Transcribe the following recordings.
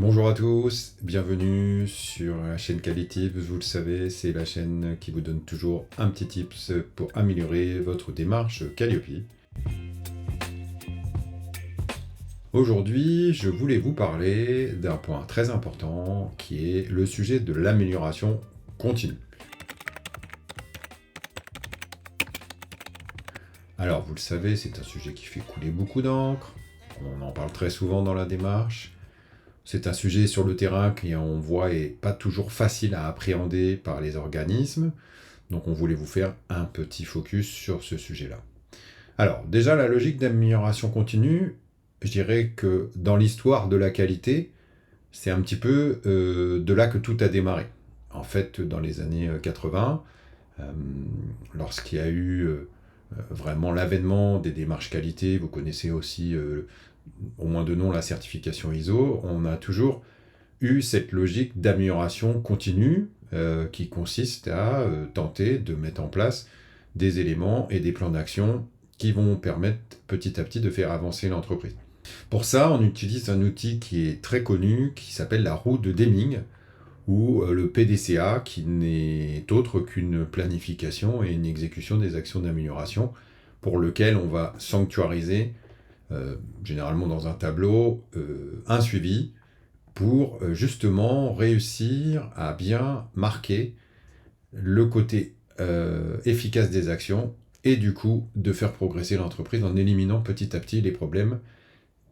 Bonjour à tous, bienvenue sur la chaîne Qualitips. Vous le savez, c'est la chaîne qui vous donne toujours un petit tips pour améliorer votre démarche Calliope. Aujourd'hui, je voulais vous parler d'un point très important qui est le sujet de l'amélioration continue. Alors, vous le savez, c'est un sujet qui fait couler beaucoup d'encre, on en parle très souvent dans la démarche. C'est un sujet sur le terrain qui, on voit, est pas toujours facile à appréhender par les organismes. Donc on voulait vous faire un petit focus sur ce sujet-là. Alors déjà, la logique d'amélioration continue, je dirais que dans l'histoire de la qualité, c'est un petit peu de là que tout a démarré. En fait, dans les années 80, lorsqu'il y a eu vraiment l'avènement des démarches qualité, vous connaissez aussi au moins de nom la certification ISO, on a toujours eu cette logique d'amélioration continue qui consiste à tenter de mettre en place des éléments et des plans d'action qui vont permettre petit à petit de faire avancer l'entreprise. Pour ça, on utilise un outil qui est très connu, qui s'appelle la roue de Deming, ou le PDCA, qui n'est autre qu'une planification et une exécution des actions d'amélioration, pour lequel on va sanctuariser, généralement dans un tableau, un suivi, pour justement réussir à bien marquer le côté efficace des actions et du coup de faire progresser l'entreprise en éliminant petit à petit les problèmes,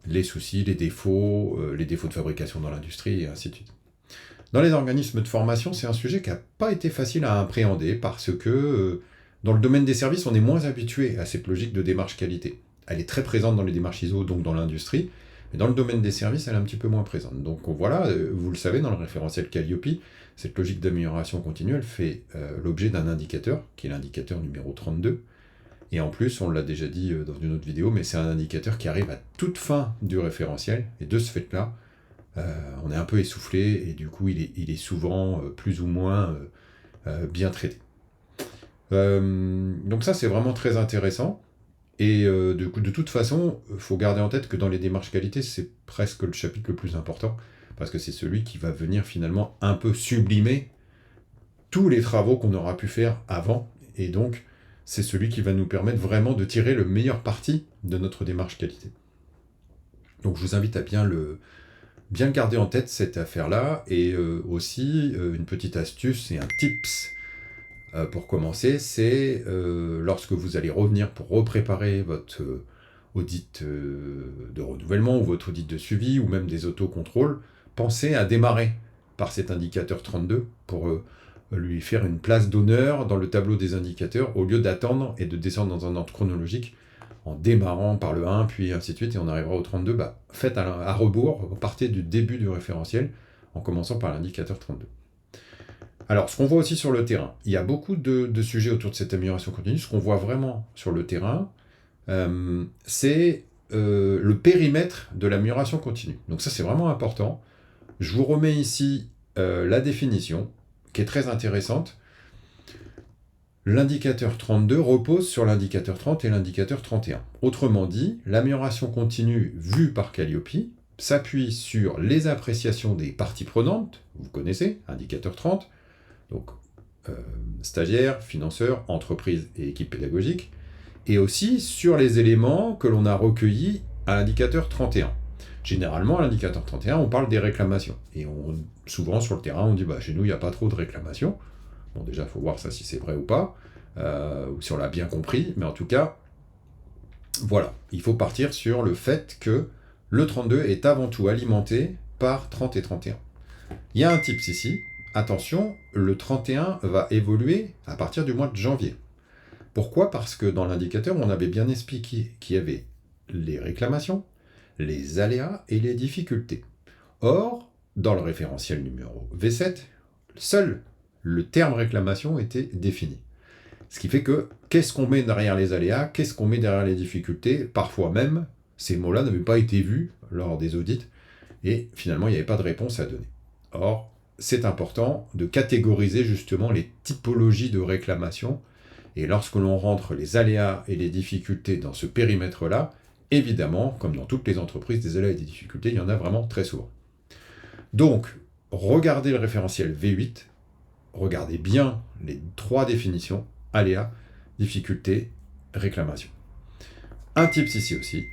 les soucis, les défauts de fabrication dans l'industrie et ainsi de suite. Dans les organismes de formation, c'est un sujet qui n'a pas été facile à appréhender parce que dans le domaine des services, on est moins habitué à cette logique de démarche qualité. Elle est très présente dans les démarches ISO, donc dans l'industrie, mais dans le domaine des services, elle est un petit peu moins présente. Donc voilà, vous le savez, dans le référentiel Calliope, cette logique d'amélioration continue, elle fait l'objet d'un indicateur, qui est l'indicateur numéro 32. Et en plus, on l'a déjà dit dans une autre vidéo, mais c'est un indicateur qui arrive à toute fin du référentiel. Et de ce fait-là, on est un peu essoufflé, et du coup, il est souvent plus ou moins bien traité. Donc ça, c'est vraiment très intéressant. Et de toute façon, il faut garder en tête que dans les démarches qualité, c'est presque le chapitre le plus important, parce que c'est celui qui va venir finalement un peu sublimer tous les travaux qu'on aura pu faire avant, et donc c'est celui qui va nous permettre vraiment de tirer le meilleur parti de notre démarche qualité. Donc je vous invite à bien le garder en tête, cette affaire-là, et aussi une petite astuce et un tips pour commencer, c'est lorsque vous allez revenir pour repréparer votre audit de renouvellement ou votre audit de suivi ou même des autocontrôles, pensez à démarrer par cet indicateur 32 pour lui faire une place d'honneur dans le tableau des indicateurs au lieu d'attendre et de descendre dans un ordre chronologique en démarrant par le 1 puis ainsi de suite et on arrivera au 32. Faites à rebours, partez du début du référentiel en commençant par l'indicateur 32. Alors, ce qu'on voit aussi sur le terrain, il y a beaucoup de sujets autour de cette amélioration continue. Ce qu'on voit vraiment sur le terrain, c'est le périmètre de l'amélioration continue. Donc ça, c'est vraiment important. Je vous remets ici la définition, qui est très intéressante. L'indicateur 32 repose sur l'indicateur 30 et l'indicateur 31. Autrement dit, l'amélioration continue vue par Calliope s'appuie sur les appréciations des parties prenantes, vous connaissez, indicateur 30, donc stagiaires, financeurs, entreprises et équipes pédagogiques, et aussi sur les éléments que l'on a recueillis à l'indicateur 31. Généralement, à l'indicateur 31, on parle des réclamations. Et souvent, sur le terrain, on dit chez nous, il n'y a pas trop de réclamations. Bon, déjà, il faut voir ça si c'est vrai ou pas, ou si on l'a bien compris, mais en tout cas, voilà. Il faut partir sur le fait que le 32 est avant tout alimenté par 30 et 31. Il y a un tips ici. Attention, le 31 va évoluer à partir du mois de janvier. Pourquoi ? Parce que dans l'indicateur, on avait bien expliqué qu'il y avait les réclamations, les aléas et les difficultés. Or, dans le référentiel numéro V7, seul le terme réclamation était défini. Ce qui fait que, qu'est-ce qu'on met derrière les aléas, qu'est-ce qu'on met derrière les difficultés ? Parfois même, ces mots-là n'avaient pas été vus lors des audits, et finalement, il n'y avait pas de réponse à donner. Or, c'est important de catégoriser justement les typologies de réclamation. Et lorsque l'on rentre les aléas et les difficultés dans ce périmètre-là, évidemment, comme dans toutes les entreprises, des aléas et des difficultés, il y en a vraiment très souvent. Donc, regardez le référentiel V8, regardez bien les 3 définitions, aléa, difficulté, réclamation. Un tips ici aussi,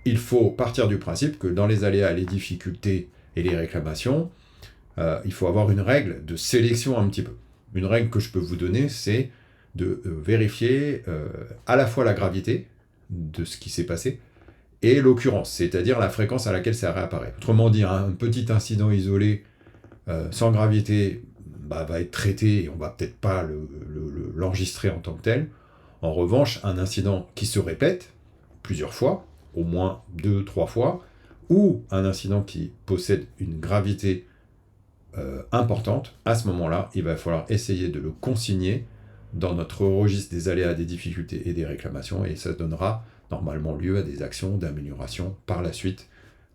il faut partir du principe que dans les aléas, les difficultés et les réclamations, il faut avoir une règle de sélection un petit peu. Une règle que je peux vous donner, c'est de vérifier à la fois la gravité de ce qui s'est passé et l'occurrence, c'est-à-dire la fréquence à laquelle ça réapparaît. Autrement dit, un petit incident isolé sans gravité va être traité et on va peut-être pas l'enregistrer en tant que tel. En revanche, un incident qui se répète plusieurs fois, au moins 2-3 fois, ou un incident qui possède une gravité importante, à ce moment-là, il va falloir essayer de le consigner dans notre registre des aléas, des difficultés et des réclamations, et ça donnera normalement lieu à des actions d'amélioration par la suite,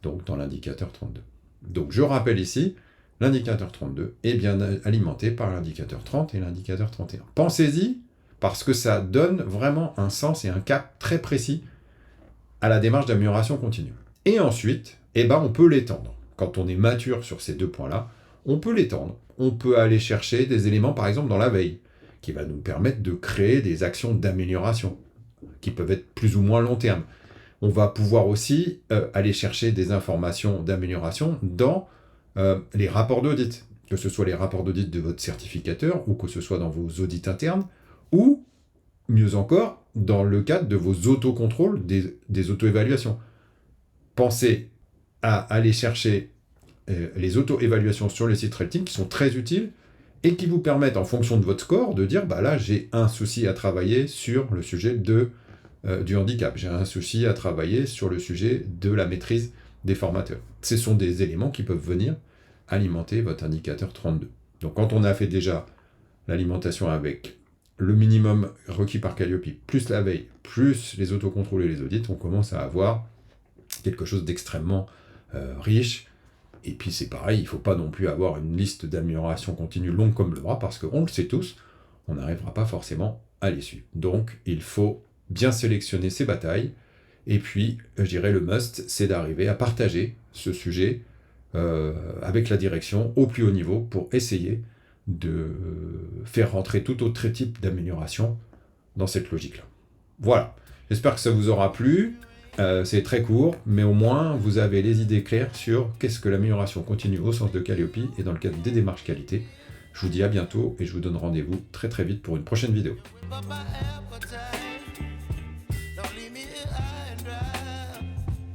donc dans l'indicateur 32. Donc je rappelle ici, l'indicateur 32 est bien alimenté par l'indicateur 30 et l'indicateur 31. Pensez-y, parce que ça donne vraiment un sens et un cap très précis à la démarche d'amélioration continue. Et ensuite, on peut l'étendre. Quand on est mature sur ces 2 points-là, on peut l'étendre. On peut aller chercher des éléments, par exemple, dans la veille, qui va nous permettre de créer des actions d'amélioration, qui peuvent être plus ou moins long terme. On va pouvoir aussi aller chercher des informations d'amélioration dans les rapports d'audit, que ce soit les rapports d'audit de votre certificateur, ou que ce soit dans vos audits internes, ou, mieux encore, dans le cadre de vos autocontrôles, des auto-évaluations. Pensez à aller chercher les auto-évaluations sur les sites Rating qui sont très utiles et qui vous permettent, en fonction de votre score, de dire là, j'ai un souci à travailler sur le sujet du handicap, j'ai un souci à travailler sur le sujet de la maîtrise des formateurs. Ce sont des éléments qui peuvent venir alimenter votre indicateur 32. Donc, quand on a fait déjà l'alimentation avec le minimum requis par Calliope, plus la veille, plus les autocontrôles et les audits, on commence à avoir quelque chose d'extrêmement riche. Et puis c'est pareil, il ne faut pas non plus avoir une liste d'amélioration continue longue comme le bras, parce qu'on le sait tous, on n'arrivera pas forcément à les suivre. Donc il faut bien sélectionner ses batailles, et puis je dirais le must, c'est d'arriver à partager ce sujet avec la direction au plus haut niveau pour essayer de faire rentrer tout autre type d'amélioration dans cette logique-là. Voilà, j'espère que ça vous aura plu. C'est très court, mais au moins vous avez les idées claires sur qu'est-ce que l'amélioration continue au sens de Calliope et dans le cadre des démarches qualité. Je vous dis à bientôt et je vous donne rendez-vous très très vite pour une prochaine vidéo.